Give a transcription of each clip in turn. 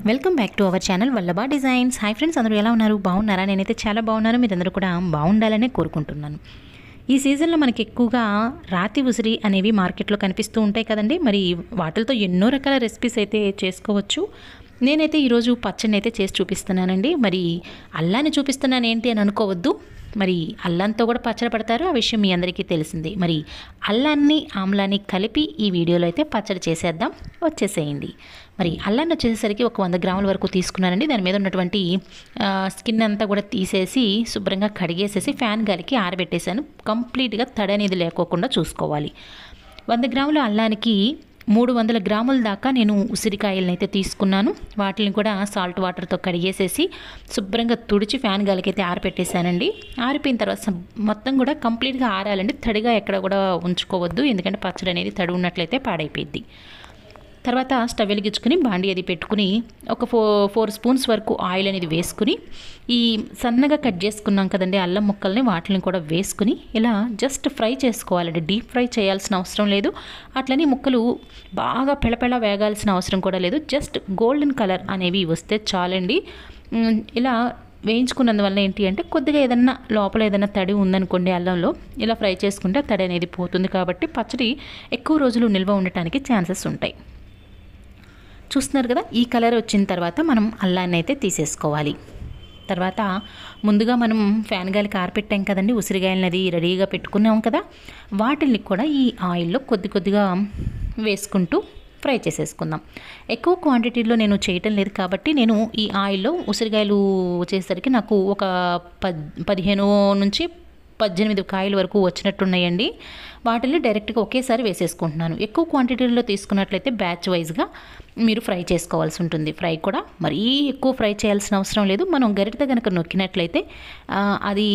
Welcome back to our channel Vallabha designs. Hi friends, అందరూ ఎలా ఉన్నారు? బాగున్నారా? నేనైతే చాలా బాగున్నాను. మీరందరూ కూడా బాగుండాలనే కోరుకుంటున్నాను. ఈ సీజన్లో మనకి ఎక్కువగా రాతి ఉసిరి అనేవి మార్కెట్లో కనిపిస్తూ ఉంటాయి కదండి. మరి వాటితో ఎన్నో రకాల రెసిపీస్ అయితే చేసుకోవచ్చు. నేనైతే ఈరోజు పచ్చడిని అయితే చేసి చూపిస్తున్నానండి. మరి అల్లాన్ని చూపిస్తున్నాను ఏంటి అని అనుకోవద్దు. మరి అల్లంతో కూడా పచ్చడి పడతారు, ఆ విషయం మీ అందరికీ తెలిసిందే. మరి అల్లాన్ని ఆమ్లాన్ని కలిపి ఈ వీడియోలో అయితే పచ్చడి చేసేద్దాం, వచ్చేసేయండి. మరి అల్లాన్ని వచ్చేసరికి ఒక 100 గ్రాముల వరకు తీసుకున్నానండి. దాని మీద ఉన్నటువంటి స్కిన్ అంతా కూడా తీసేసి శుభ్రంగా కడిగేసేసి ఫ్యాన్ గాలికి ఆరబెట్టేశాను. కంప్లీట్గా తడి అనేది లేకోకుండా చూసుకోవాలి. 100 గ్రాముల అల్లానికి 300 గ్రాముల దాకా నేను ఉసిరికాయలను అయితే తీసుకున్నాను. వాటిని కూడా సాల్ట్ వాటర్తో కడిగేసేసి శుభ్రంగా తుడిచి ఫ్యాన్ గాలికి అయితే ఆరపెట్టేశానండి. ఆరిపోయిన తర్వాత మొత్తం కూడా కంప్లీట్గా ఆరాలండి. తడిగా ఎక్కడ కూడా ఉంచుకోవద్దు, ఎందుకంటే పచ్చడి అనేది తడి ఉన్నట్లయితే పాడైపోయింది. తర్వాత స్టవ్ వెలిగించుకుని బాండి అది పెట్టుకుని ఒక 4 స్పూన్స్ వరకు ఆయిల్ అనేది వేసుకుని ఈ సన్నగా కట్ చేసుకున్నాం కదండి అల్లం ముక్కల్ని, వాటిని కూడా వేసుకుని ఇలా జస్ట్ ఫ్రై చేసుకోవాలండి. డీప్ ఫ్రై చేయాల్సిన అవసరం లేదు. అట్లనే ముక్కలు బాగా పెళపెళ వేగాల్సిన అవసరం కూడా లేదు. జస్ట్ గోల్డెన్ కలర్ అనేవి వస్తే చాలండి. ఇలా వేయించుకున్నందువల్ల ఏంటి అంటే కొద్దిగా ఏదన్నా లోపల ఏదైనా తడి ఉందనుకోండి అల్లంలో, ఇలా ఫ్రై చేసుకుంటే తడి అనేది పోతుంది. కాబట్టి పచ్చడి ఎక్కువ రోజులు నిల్వ ఉండటానికి ఛాన్సెస్ ఉంటాయి. చూస్తున్నారు కదా, ఈ కలర్ వచ్చిన తర్వాత మనం అల్లాన్ని అయితే తీసేసుకోవాలి. తర్వాత ముందుగా మనం ఫ్యాన్ గాలికి ఆరపెట్టాం కదండి ఉసిరికాయలని, అది రెడీగా పెట్టుకున్నాం కదా, వాటిని కూడా ఈ ఆయిల్లో కొద్దిగా వేసుకుంటూ ఫ్రై చేసేసుకుందాం. ఎక్కువ క్వాంటిటీలో నేను చేయటం లేదు కాబట్టి నేను ఈ ఆయిల్లో ఉసిరికాయలు వచ్చేసరికి నాకు ఒక 15 నుంచి 18 కాయల వరకు వచ్చినట్టున్నాయండి. వాటిని డైరెక్ట్గా ఒకేసారి వేసేసుకుంటున్నాను. ఎక్కువ క్వాంటిటీలో తీసుకున్నట్లయితే బ్యాచ్ వైజ్గా మీరు ఫ్రై చేసుకోవాల్సి ఉంటుంది. ఫ్రై కూడా మరీ ఎక్కువ ఫ్రై చేయాల్సిన అవసరం లేదు. మనం గరిటెతో కనుక నొక్కినట్లయితే అది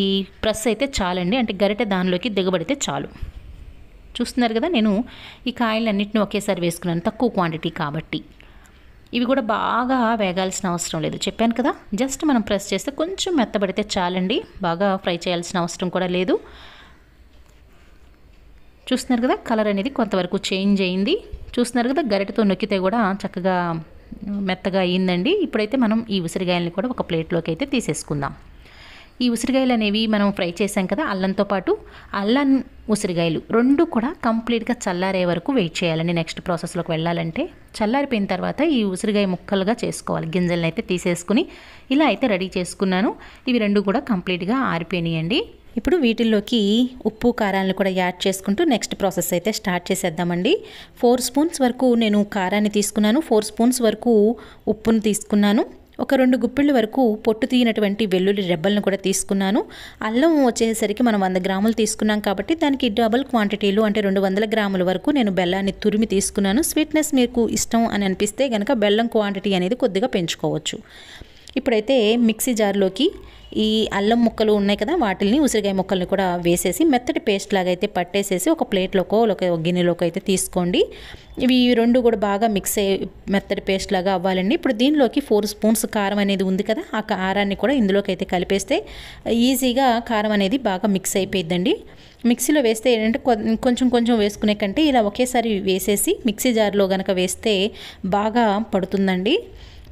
ప్రెస్ అయితే చాలండి, అంటే గరిటె దానిలోకి దిగబడితే చాలు. చూస్తున్నారు కదా, నేను ఈ కాయలన్నింటినీ ఒకేసారి వేసుకున్నాను, తక్కువ క్వాంటిటీ కాబట్టి. ఇవి కూడా బాగా వేగాల్సిన అవసరం లేదు, చెప్పాను కదా. జస్ట్ మనం ప్రెస్ చేస్తే కొంచెం మెత్తబడితే చాలండి, బాగా ఫ్రై చేయాల్సిన అవసరం కూడా లేదు. చూస్తున్నారు కదా, కలర్ అనేది కొంతవరకు చేంజ్ అయింది. చూస్తున్నారు కదా, గరిటెతో నొక్కితే కూడా చక్కగా మెత్తగా అయ్యిందండి. ఇప్పుడైతే మనం ఈ ఉసిరికాయలని కూడా ఒక ప్లేట్లోకి అయితే తీసేసుకుందాం. ఈ ఉసిరికాయలు అనేవి మనం ఫ్రై చేసాం కదా అల్లంతో పాటు, అల్లం ఉసిరికాయలు రెండు కూడా కంప్లీట్గా చల్లారే వరకు వెయిట్ చేయాలండి. నెక్స్ట్ ప్రాసెస్లోకి వెళ్ళాలంటే చల్లారిపోయిన తర్వాత ఈ ఉసిరికాయ ముక్కలుగా చేసుకోవాలి. గింజలను అయితే తీసేసుకుని ఇలా అయితే రెడీ చేసుకున్నాను. ఇవి రెండు కూడా కంప్లీట్గా ఆరిపోయినాయండి. ఇప్పుడు వీటిల్లోకి ఉప్పు కారాలను కూడా యాడ్ చేసుకుంటూ నెక్స్ట్ ప్రాసెస్ అయితే స్టార్ట్ చేసేద్దామండి. 4 స్పూన్స్ వరకు నేను కారాన్ని తీసుకున్నాను, 4 స్పూన్స్ వరకు ఉప్పును తీసుకున్నాను, ఒక 2 గుప్పిళ్ళ వరకు పొట్టు తీయనటువంటి వెల్లుల్లి రెబ్బలను కూడా తీసుకున్నాను. అల్లం వచ్చేసరికి మనం 100 గ్రాములు తీసుకున్నాం కాబట్టి దానికి డబుల్ క్వాంటిటీలు అంటే 200 గ్రాముల వరకు నేను బెల్లాన్ని తురిమి తీసుకున్నాను. స్వీట్నెస్ మీకు ఇష్టం అని అనిపిస్తే కనుక బెల్లం క్వాంటిటీ అనేది కొద్దిగా పెంచుకోవచ్చు. ఇప్పుడైతే మిక్సీ జార్లోకి ఈ అల్లం ముక్కలు ఉన్నాయి కదా, వాటిని ఉసిరికాయ ముక్కల్ని కూడా వేసేసి మెత్తటి పేస్ట్ లాగా అయితే పట్టేసేసి ఒక ప్లేట్లోకో ఒక గిన్నెలోకి అయితే తీసుకోండి. ఇవి రెండు కూడా బాగా మిక్స్ అయ్యి మెత్తటి పేస్ట్ లాగా అవ్వాలండి. ఇప్పుడు దీనిలోకి 4 స్పూన్స్ కారం అనేది ఉంది కదా, ఆ కారాన్ని కూడా ఇందులోకి అయితే కలిపేస్తే ఈజీగా కారం అనేది బాగా మిక్స్ అయిపోయిద్దండి. మిక్సీలో వేస్తే ఏంటంటే కొంచెం వేసుకునే కంటే ఇలా ఒకేసారి వేసేసి మిక్సీ జార్లో కనుక వేస్తే బాగా పడుతుందండి.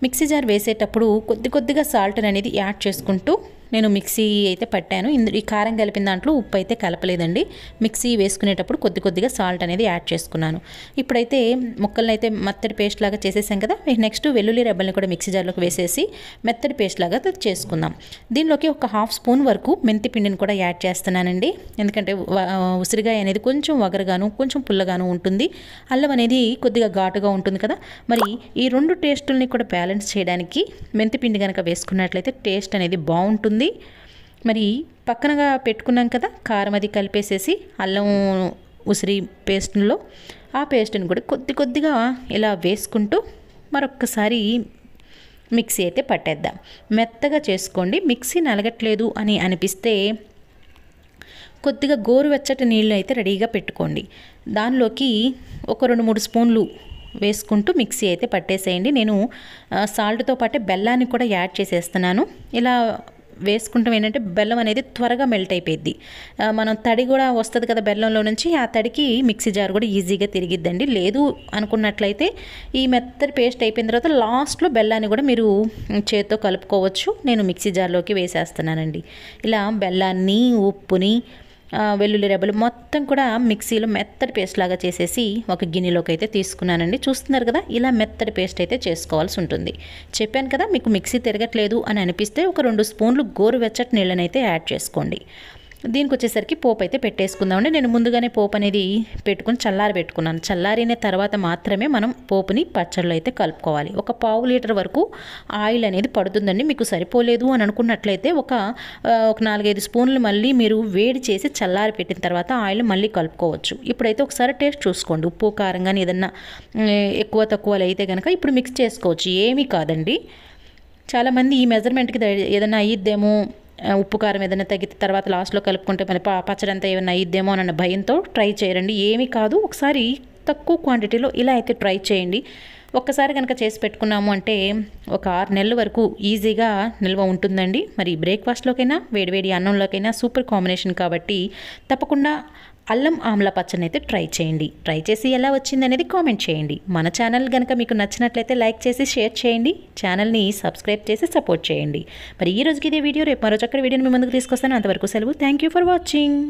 మిక్సీ జార్ వేసేటప్పుడు కొద్దిగా సాల్ట్ అనేది యాడ్ చేసుకుంటూ నేను మిక్సీ అయితే పట్టాను. ఈ కారం కలిపిన దాంట్లో ఉప్పు అయితే కలపలేదండి. మిక్సీ వేసుకునేటప్పుడు కొద్దిగా సాల్ట్ అనేది యాడ్ చేసుకున్నాను. ఇప్పుడైతే ముక్కల్ని అయితే మెత్తటి పేస్ట్ లాగా చేసేసాం కదా, నెక్స్ట్ వెల్లుల్లి రెబ్బల్ని కూడా మిక్సీ జార్లోకి వేసేసి మెత్తటి పేస్ట్ లాగా చేసుకుందాం. దీనిలోకి ఒక 1/2 స్పూన్ వరకు మెంతి పిండిని కూడా యాడ్ చేస్తున్నానండి. ఎందుకంటే ఉసిరికాయ అనేది కొంచెం వగరగాను కొంచెం పుల్లగాను ఉంటుంది, అల్లం అనేది కొద్దిగా ఘాటుగా ఉంటుంది కదా. మరి ఈ రెండు టేస్టుల్ని కూడా బ్యాలెన్స్ చేయడానికి మెంతి పిండి కనుక వేసుకున్నట్లయితే టేస్ట్ అనేది బాగుంటుంది. మరి పక్కనగా పెట్టుకున్నాం కదా కారం, అది కలిపేసేసి అల్లం ఉసిరి పేస్ట్లో ఆ పేస్ట్ని కూడా కొద్దిగా ఇలా వేసుకుంటూ మరొక్కసారి మిక్సీ అయితే పట్టేద్దాం. మెత్తగా చేసుకోండి. మిక్సీ నలగట్లేదు అని అనిపిస్తే కొద్దిగా గోరువెచ్చటి నీళ్ళు అయితే రెడీగా పెట్టుకోండి. దానిలోకి ఒక 2-3 స్పూన్లు వేసుకుంటూ మిక్సీ అయితే పట్టేసేయండి. నేను సాల్ట్తో పాటే బెల్లాన్ని కూడా యాడ్ చేసేస్తున్నాను. ఇలా వేసుకుంటాం ఏంటంటే బెల్లం అనేది త్వరగా మెల్ట్ అయిపోయింది. మనం తడి కూడా వస్తుంది కదా బెల్లంలో నుంచి, ఆ తడికి మిక్సీ జార్ కూడా ఈజీగా తిరిగిద్దండి. లేదు అనుకున్నట్లయితే ఈ మెత్తటి పేస్ట్ అయిపోయిన తర్వాత లాస్ట్లో బెల్లాన్ని కూడా మీరు చేత్తో కలుపుకోవచ్చు. నేను మిక్సీ జార్లోకి వేసేస్తున్నానండి. ఇలా బెల్లాన్ని, ఉప్పుని, వెల్లుల్లి రెబ్బలు మొత్తం కూడా మిక్సీలో మెత్తటి పేస్ట్ లాగా చేసేసి ఒక గిన్నెలోకి అయితే తీసుకున్నానండి. చూస్తున్నారు కదా, ఇలా మెత్తటి పేస్ట్ అయితే చేసుకోవాల్సి ఉంటుంది. చెప్పాను కదా, మీకు మిక్సీ తిరగట్లేదు అని అనిపిస్తే ఒక 2 స్పూన్లు గోరువెచ్చటి నీళ్ళని అయితే యాడ్ చేసుకోండి. దీనికి వచ్చేసరికి పోపు అయితే పెట్టేసుకుందామండి. నేను ముందుగానే పోపు అనేది పెట్టుకుని పెట్టుకున్నాను. చల్లారిన తర్వాత మాత్రమే మనం పోపుని పచ్చళ్ళు అయితే కలుపుకోవాలి. ఒక 1/2 లీటర్ వరకు ఆయిల్ అనేది పడుతుందండి. మీకు సరిపోలేదు అని అనుకున్నట్లయితే ఒక 4-5 స్పూన్లు మళ్ళీ మీరు వేడి చేసి పెట్టిన తర్వాత ఆయిల్ మళ్ళీ కలుపుకోవచ్చు. ఇప్పుడైతే ఒకసారి టేస్ట్ చూసుకోండి. ఉప్పు కారం కానీ ఏదన్నా ఎక్కువ తక్కువలు అయితే కనుక ఇప్పుడు మిక్స్ చేసుకోవచ్చు, ఏమీ కాదండి. చాలామంది ఈ మెజర్మెంట్కి ఏదైనా అయ్యిద్దేమో, ఉప్పు కారం ఏదైనా తగ్గితే తర్వాత లాస్ట్లో కలుపుకుంటే మరి పచ్చడి అంతా ఏమైనా అయ్యిద్దేమో అన్న భయంతో ట్రై చేయరండి. ఏమీ కాదు, ఒకసారి తక్కువ క్వాంటిటీలో ఇలా అయితే ట్రై చేయండి. ఒక్కసారి కనుక చేసి పెట్టుకున్నాము అంటే ఒక 6 నెలల వరకు ఈజీగా నిల్వ ఉంటుందండి. మరి బ్రేక్ఫాస్ట్లోకైనా వేడివేడి అన్నంలోకైనా సూపర్ కాంబినేషన్ కాబట్టి తప్పకుండా అల్లం ఆమ్లా పచ్చడిని అయితే ట్రై చేయండి. ట్రై చేసి ఎలా వచ్చింది అనేది కామెంట్ చేయండి. మన ఛానల్ కనుక మీకు నచ్చినట్లయితే లైక్ చేసి షేర్ చేయండి. ఛానల్ని సబ్స్క్రైబ్ చేసి సపోర్ట్ చేయండి. మరి ఈ రోజుకి ఇదే వీడియో, రేపు మరో చక్కటి వీడియోని మీ ముందుకు తీసుకొస్తాను. అంతవరకు సెలవు. Thank you for watching.